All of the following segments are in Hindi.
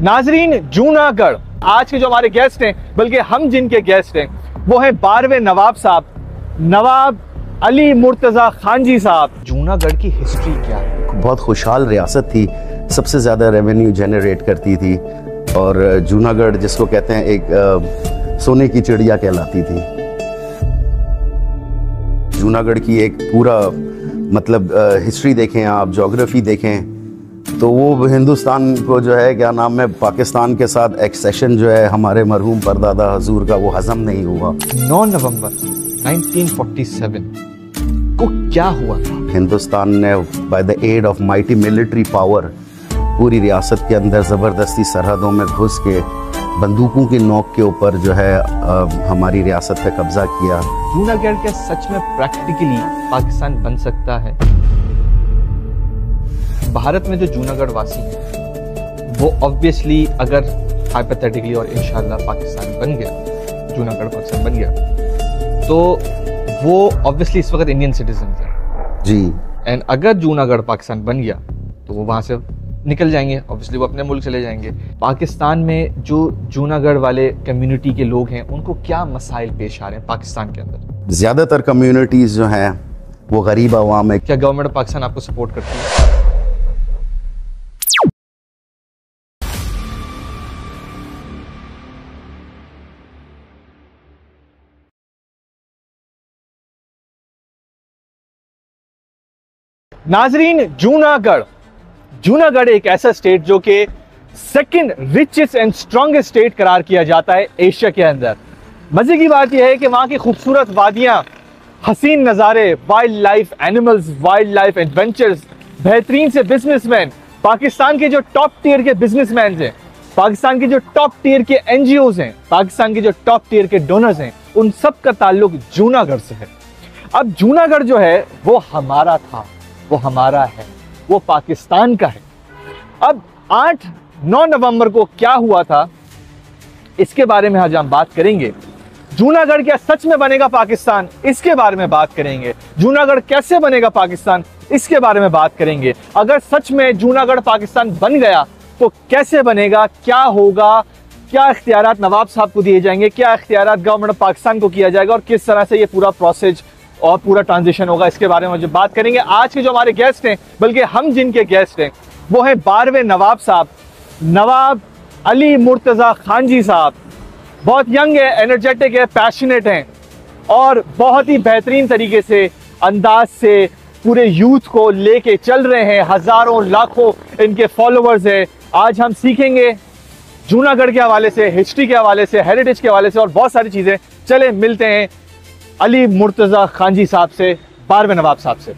नाजरीन, जूनागढ़ आज के जो हमारे गेस्ट हैं, बल्कि हम जिनके गेस्ट हैं वो हैं 12वें नवाब साहब, नवाब अली मुर्तज़ा खान जी साहब। जूनागढ़ की हिस्ट्री क्या है? बहुत खुशहाल रियासत थी, सबसे ज़्यादा रेवेन्यू जनरेट करती थी और जूनागढ़ जिसको कहते हैं एक सोने की चिड़िया कहलाती थी। जूनागढ़ की एक पूरा मतलब हिस्ट्री देखें आप, ज्योग्राफी देखें तो वो हिंदुस्तान को जो है क्या नाम है पाकिस्तान के साथ एक्सेशन जो है हमारे मरहूम परदादा हजूर का वो हजम नहीं हुआ। 9 नवंबर 1947 को क्या हुआ था? हिंदुस्तान ने by the aid of mighty military power पूरी रियासत के अंदर ज़बरदस्ती सरहदों में घुस के बंदूकों की नोक के ऊपर जो है हमारी रियासत पे कब्जा किया। जूनागढ़ क्या सच में प्रैक्टिकली पाकिस्तान बन सकता है? भारत में जो जूनागढ़ वासी हैं वो ऑब्वियसली अगर हाइपोथेटिकली और इंशाल्लाह पाकिस्तान बन गया, जूनागढ़ पाकिस्तान बन गया, तो वो ऑब्वियसली इस वक्त इंडियन सिटीजन हैं जी। एंड अगर जूनागढ़ पाकिस्तान बन गया तो वो वहाँ से निकल जाएंगे, ऑब्वियसली वो अपने मुल्क चले जाएंगे। पाकिस्तान में जो जूनागढ़ वाले कम्युनिटी के लोग हैं उनको क्या मसाइल पेश आ रहे हैं पाकिस्तान के अंदर? ज़्यादातर कम्युनिटीज़ जो हैं वो गरीब आवाम है। क्या गवर्नमेंट पाकिस्तान आपको सपोर्ट करती है? नाजरीन, जूनागढ़ एक ऐसा स्टेट जो कि second richest and strongest state करार किया जाता है एशिया के अंदर। मजे की बात यह है कि वहां की खूबसूरत वादियां, हसीन नज़ारे, wild life animals, wild life adventures, बेहतरीन से बिजनेसमैन, पाकिस्तान के जो टॉप टियर के बिजनेसमैन हैं, पाकिस्तान के जो टॉप टियर के NGOs हैं, पाकिस्तान के जो टॉप टियर के डोनर्स हैं, उन सब का ताल्लुक जूनागढ़ से है। अब जूनागढ़ जो है वो हमारा था, वो हमारा है, वो पाकिस्तान का है। अब 8-9 नवंबर को क्या हुआ था इसके बारे में आज हम बात करेंगे। जूनागढ़ क्या सच में बनेगा पाकिस्तान, इसके बारे में बात करेंगे। जूनागढ़ कैसे बनेगा पाकिस्तान, इसके बारे में बात करेंगे। अगर सच में जूनागढ़ पाकिस्तान बन गया तो कैसे बनेगा, क्या होगा, क्या इख्तियारात नवाब साहब को दिए जाएंगे, क्या इख्तियारात गवर्नमेंट पाकिस्तान को किया जाएगा और किस तरह से ये पूरा प्रोसेस और पूरा ट्रांजिशन होगा, इसके बारे में जो बात करेंगे। आज के जो हमारे गेस्ट हैं, बल्कि हम जिनके गेस्ट हैं वो हैं 12वें नवाब साहब, नवाब अली मुर्तज़ा खान जी साहब। बहुत यंग है, एनर्जेटिक है, पैशनेट हैं और बहुत ही बेहतरीन तरीके से अंदाज से पूरे यूथ को लेके चल रहे हैं। हजारों लाखों इनके फॉलोअर्स हैं। आज हम सीखेंगे जूनागढ़ के हवाले से, हिस्ट्री के हवाले से, हेरिटेज के हवाले से और बहुत सारी चीज़ें। चले मिलते हैं अली मुर्तज़ा खान जी साहब से, 12वें नवाब साहब से।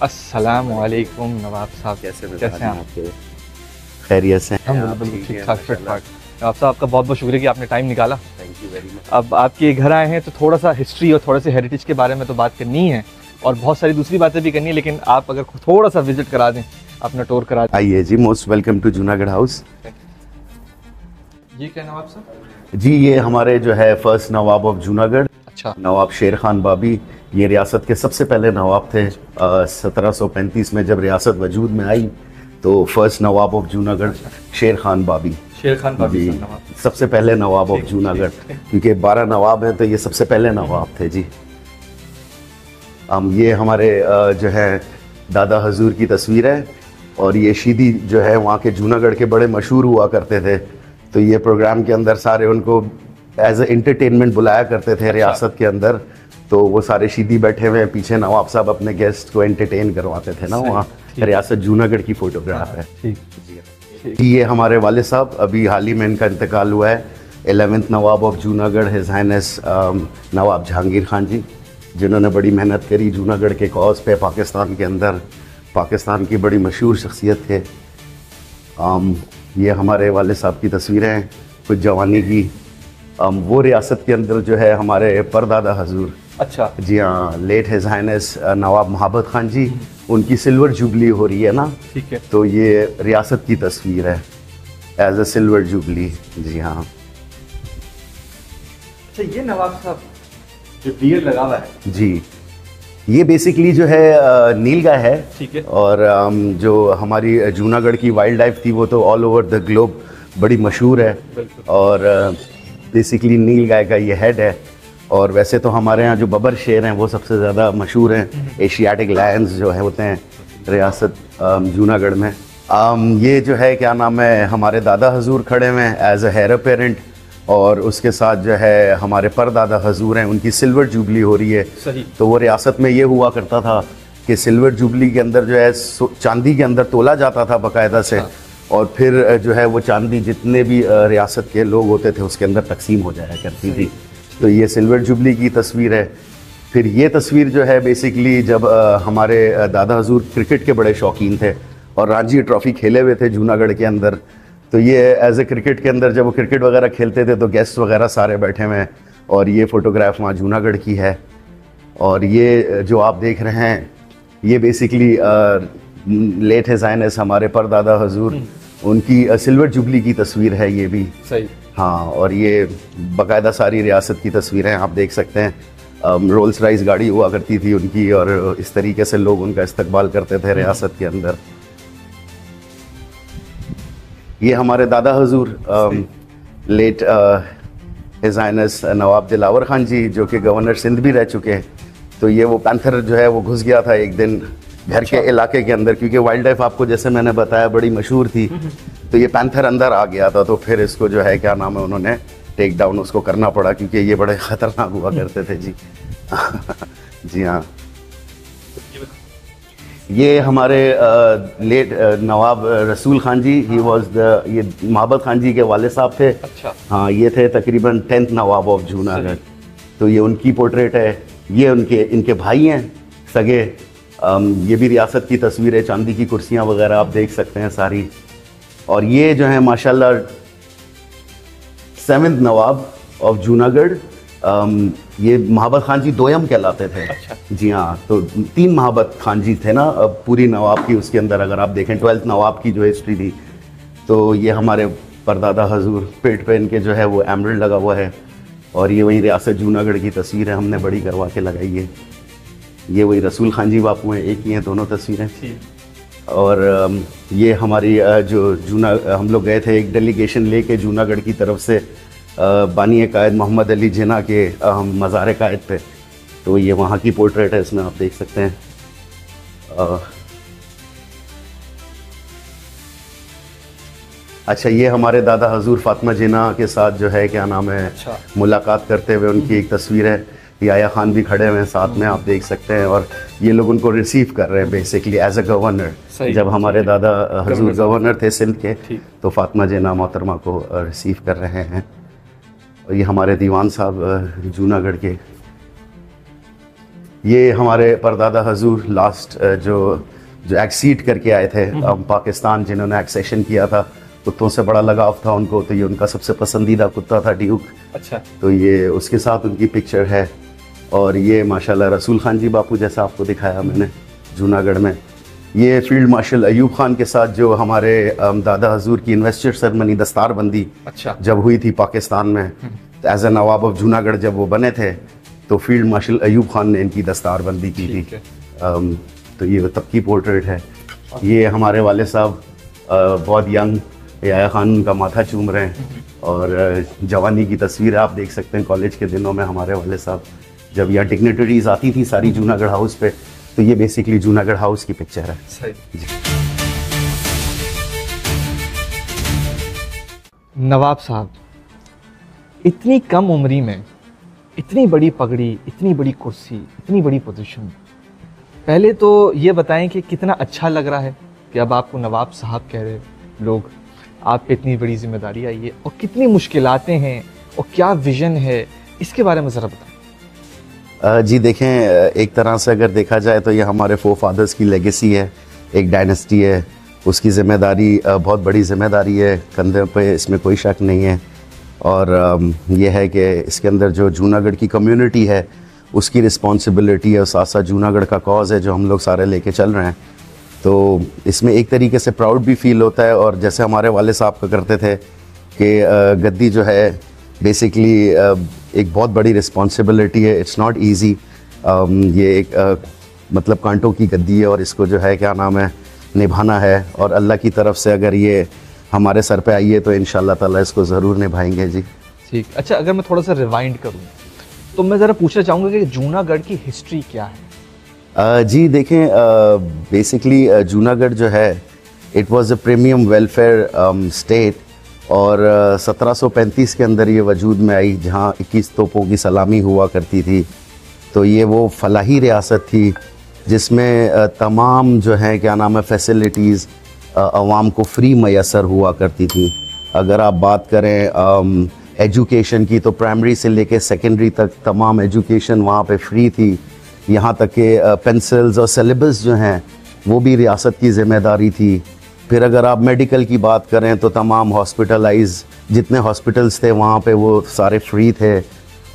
अस्सलामुअलैकुम नवाब साहब, कैसे हैं आप? खैरियत से? ठीक ठाक, फिट फाट। नवाब साहब, आपका बहुत बहुत शुक्रिया कि आपने टाइम निकाला। Thank you very much. अब आपके घर आए हैं तो थोड़ा सा हिस्ट्री और थोड़े से हेरिटेज के बारे में तो बात करनी है और बहुत सारी दूसरी बातें भी करनी है, लेकिन आप अगर थोड़ा सा विजिट करा दें, अपना टूर करा दें। आइए जी, most welcome to Junagadh house. ये क्या नवाब साहब? जी, ये हमारे जो है फर्स्ट नवाब ऑफ जूनागढ़, अच्छा, नवाब शेर खान बाबी। ये रियासत के सबसे पहले नवाब थे। 1735 में जब रियासत वजूद में आई तो फर्स्ट नवाब ऑफ जूनागढ़ शेर खान बाबी। शेर खान बाबी सबसे पहले नवाब ऑफ जूनागढ़, क्योंकि 12 नवाब हैं तो ये सबसे पहले नवाब थे जी। ये हमारे जो है दादा हजूर की तस्वीर है और ये शीदी जो है वहाँ के जूनागढ़ के बड़े मशहूर हुआ करते थे। तो ये प्रोग्राम के अंदर सारे उनको एज ए एंटरटेनमेंट बुलाया करते थे रियासत के अंदर। तो वो सारे शीदी बैठे हुए हैं पीछे, नवाब साहब अपने गेस्ट को एंटरटेन करवाते थे ना वहाँ। रियासत जूनागढ़ की फोटोग्राफ है जी। ये हमारे वाले साहब, अभी हाल ही में इनका इंतकाल हुआ है। 11th नवाब ऑफ जूनागढ़ हिज हाइनेस नवाब जहांगीर खान जी, जिन्होंने बड़ी मेहनत करी जूनागढ़ के कॉज पे पाकिस्तान के अंदर। पाकिस्तान की बड़ी मशहूर शख्सियत थे। ये हमारे वाले साहब की तस्वीरें हैं कुछ जवानी की। वो रियासत के अंदर जो है हमारे परदादा हजूर, अच्छा जी हाँ, लेट हिज हाइनेस नवाब मोहब्बत खान जी, उनकी सिल्वर जुबली हो रही है ना, ठीक है। तो ये रियासत की तस्वीर है एज अ सिल्वर जुबली। जी हाँ। अच्छा, ये नवाब साहब जो बियर्ड लगा हुआ है, जी, ये बेसिकली जो है नीलगाय है। ठीक है। और जो हमारी जूनागढ़ की वाइल्ड लाइफ थी वो तो ऑल ओवर द ग्लोब बड़ी मशहूर है। बिल्कुल। और बेसिकली नीलगाय का ये हेड है। और वैसे तो हमारे यहाँ जो बबर शेर हैं वो सबसे ज़्यादा मशहूर हैं। एशियाटिक लायंस जो है होते हैं रियासत जूनागढ़ में। ये जो है क्या नाम है, हमारे दादा हजूर खड़े हुए हैं एज अ हेयर अपेरेंट, और उसके साथ जो है हमारे परदादा हजूर हैं, उनकी सिल्वर जुबली हो रही है। सही। तो वो रियासत में ये हुआ करता था कि सिल्वर जुबली के अंदर जो है चांदी के अंदर तोला जाता था बाकायदा से। हाँ। और फिर जो है वो चांदी जितने भी रियासत के लोग होते थे उसके अंदर तकसीम हो जाया करती थी। तो ये सिल्वर जुबली की तस्वीर है। फिर ये तस्वीर जो है बेसिकली जब हमारे दादा हजूर क्रिकेट के बड़े शौकीन थे और रणजी ट्रॉफी खेले हुए थे जूनागढ़ के अंदर, तो ये एज ए क्रिकेट के अंदर जब वो क्रिकेट वगैरह खेलते थे तो गेस्ट वगैरह सारे बैठे हुए हैं। और ये फ़ोटोग्राफ वहाँ जूनागढ़ की है। और ये जो आप देख रहे हैं ये बेसिकली लेट हिज हाइनेस हमारे परदादा हजूर, उनकी सिल्वर जुबली की तस्वीर है ये भी। सही। हाँ, और ये बाकायदा सारी रियासत की तस्वीरें आप देख सकते हैं। रोल्स राइस गाड़ी हुआ करती थी उनकी, और इस तरीके से लोग उनका इस्तकबाल करते थे रियासत के अंदर। ये हमारे दादा हजूर लेट हिज हाइनेस नवाब दिलावर खान जी, जो कि गवर्नर सिंध भी रह चुके हैं। तो ये वो पैंथर जो है वो घुस गया था एक दिन घर के इलाके के अंदर, क्योंकि वाइल्ड लाइफ आपको जैसे मैंने बताया बड़ी मशहूर थी। तो ये पैंथर अंदर आ गया था, तो फिर इसको जो है क्या नाम है उन्होंने टेक डाउन उसको करना पड़ा, क्योंकि ये बड़े ख़तरनाक हुआ करते थे जी। जी हाँ। ये हमारे लेट नवाब रसूल खान जी, ही वाज द, ये मोहब्बत खान जी के वाले साहब थे। अच्छा। हाँ, ये थे तकरीबन 10th नवाब ऑफ जूनागढ़। तो ये उनकी पोर्ट्रेट है। ये इनके भाई हैं सगे। ये भी रियासत की तस्वीर है, चांदी की कुर्सियाँ वगैरह आप देख सकते हैं सारी। और ये जो है माशाल्लाह 7th नवाब ऑफ जूनागढ़, ये मोहब्बत खान जी दोयम कहलाते थे। अच्छा। जी हाँ, तो 3 मोहब्बत खान जी थे ना अब पूरी नवाब की, उसके अंदर अगर आप देखें 12th नवाब की जो हिस्ट्री थी। तो ये हमारे परदादा हजूर, पेट पे इनके जो है वो एमरल्ड लगा हुआ है। और ये वही रियासत जूनागढ़ की तस्वीर है, हमने बड़ी करवा के लगाई है। ये वही रसूल खान जी बापू हैं, एक ही हैं दोनों तस्वीरें। और ये हमारी हम लोग गए थे एक डेलीगेशन लेके जूनागढ़ की तरफ से बानी कायद मोहम्मद अली जिन्ना के मज़ार कायद पे। तो ये वहाँ की पोर्ट्रेट है, इसमें आप देख सकते हैं। अच्छा, ये हमारे दादा हजूर फातिमा जिन्ना के साथ जो है क्या नाम है, अच्छा, मुलाकात करते हुए उनकी एक तस्वीर है। याया खान भी खड़े हुए हैं साथ में, आप देख सकते हैं। और ये लोग उनको रिसीव कर रहे हैं बेसिकली एज अ गवर्नर। जब हमारे दादा हजूर गवर्नर थे सिंध के, तो फातिमा जिन्ना मोहतरमा को रिसीव कर रहे हैं। और ये हमारे दीवान साहब जूनागढ़ के। ये हमारे परदादा हजूर लास्ट जो एक्सीड करके आए थे पाकिस्तान, जिन्होंने एक्सेशन किया था। कुत्तों से बड़ा लगाव था उनको, तो ये उनका सबसे पसंदीदा कुत्ता था ड्यूक। अच्छा। तो ये उसके साथ उनकी पिक्चर है। और ये माशाल्लाह रसूल खान जी बापू, जैसा आपको दिखाया मैंने जूनागढ़ में। ये फील्ड मार्शल अयूब खान के साथ जो हमारे दादा हजूर की इन्वेस्टर सेरेमनी दस्तारबंदी अच्छा जब हुई थी पाकिस्तान में, तो as a Nawab of Junagadh जब वो बने थे, तो फील्ड मार्शल अयूब खान ने इनकी दस्तारबंदी की थी। तो ये तब की पोर्ट्रेट है। ये हमारे वाले साहब बहुत यंग, याया खान उनका माथा चूम रहे हैं। और जवानी की तस्वीर आप देख सकते हैं कॉलेज के दिनों में हमारे वाले साहब, जब यहाँ डिग्नेटरीज आती थी सारी जूनागढ़ हाउस पे। तो ये बेसिकली जूनागढ़ हाउस की पिक्चर है। सही। नवाब साहब, इतनी कम उम्री में इतनी बड़ी पगड़ी, इतनी बड़ी कुर्सी, इतनी बड़ी पोजीशन, पहले तो ये बताएं कि कितना अच्छा लग रहा है कि अब आपको नवाब साहब कह रहे लोग, आप पे इतनी बड़ी जिम्मेदारी आई है, और कितनी मुश्किलातें हैं और क्या विजन है, इसके बारे में ज़रा बताएं। जी देखें, एक तरह से अगर देखा जाए तो ये हमारे फोर फादर्स की लेगेसी है, एक डायनेस्टी है, उसकी ज़िम्मेदारी बहुत बड़ी ज़िम्मेदारी है कंधे पे, इसमें कोई शक नहीं है। और ये है कि इसके अंदर जो जूनागढ़ की कम्युनिटी है उसकी रिस्पॉन्सिबिलिटी है, साथ साथ जूनागढ़ का कॉज है जो हम लोग सारे लेके चल रहे हैं। तो इसमें एक तरीके से प्राउड भी फील होता है, और जैसे हमारे वाले साहब का करते थे कि गद्दी जो है बेसिकली एक बहुत बड़ी रिस्पॉन्सिबिलिटी है, इट्स नॉट ईजी। ये एक मतलब कांटों की गद्दी है और इसको जो है क्या नाम है निभाना है, और अल्लाह की तरफ से अगर ये हमारे सर पे आई है तो इंशाल्लाह ताला इसको ज़रूर निभाएंगे जी। ठीक। अच्छा, अगर मैं थोड़ा सा रिवाइंड करूँ तो मैं ज़रा पूछना चाहूँगा कि जूनागढ़ की हिस्ट्री क्या है? जी देखें, बेसिकली जूनागढ़ जो है it was a premium welfare state, और 1735 के अंदर ये वजूद में आई, जहाँ 21 तोपों की सलामी हुआ करती थी। तो ये वो फलाही रियासत थी जिसमें तमाम जो है क्या नाम है फैसिलिटीज़ आवाम को फ्री मैसर हुआ करती थी। अगर आप बात करें एजुकेशन की, तो प्राइमरी से लेके सेकेंडरी तक तमाम एजुकेशन वहाँ पे फ्री थी। यहाँ तक कि पेंसिल्स और सिलेबस जो हैं वो भी रियासत की ज़िम्मेदारी थी। फिर अगर आप मेडिकल की बात करें तो तमाम हॉस्पिटलाइज जितने हॉस्पिटल्स थे वहाँ पे वो सारे फ्री थे,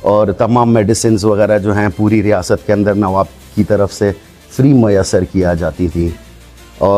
और तमाम मेडिसिन्स वगैरह जो हैं पूरी रियासत के अंदर नवाब की तरफ से फ्री मैसर किया जाती थी।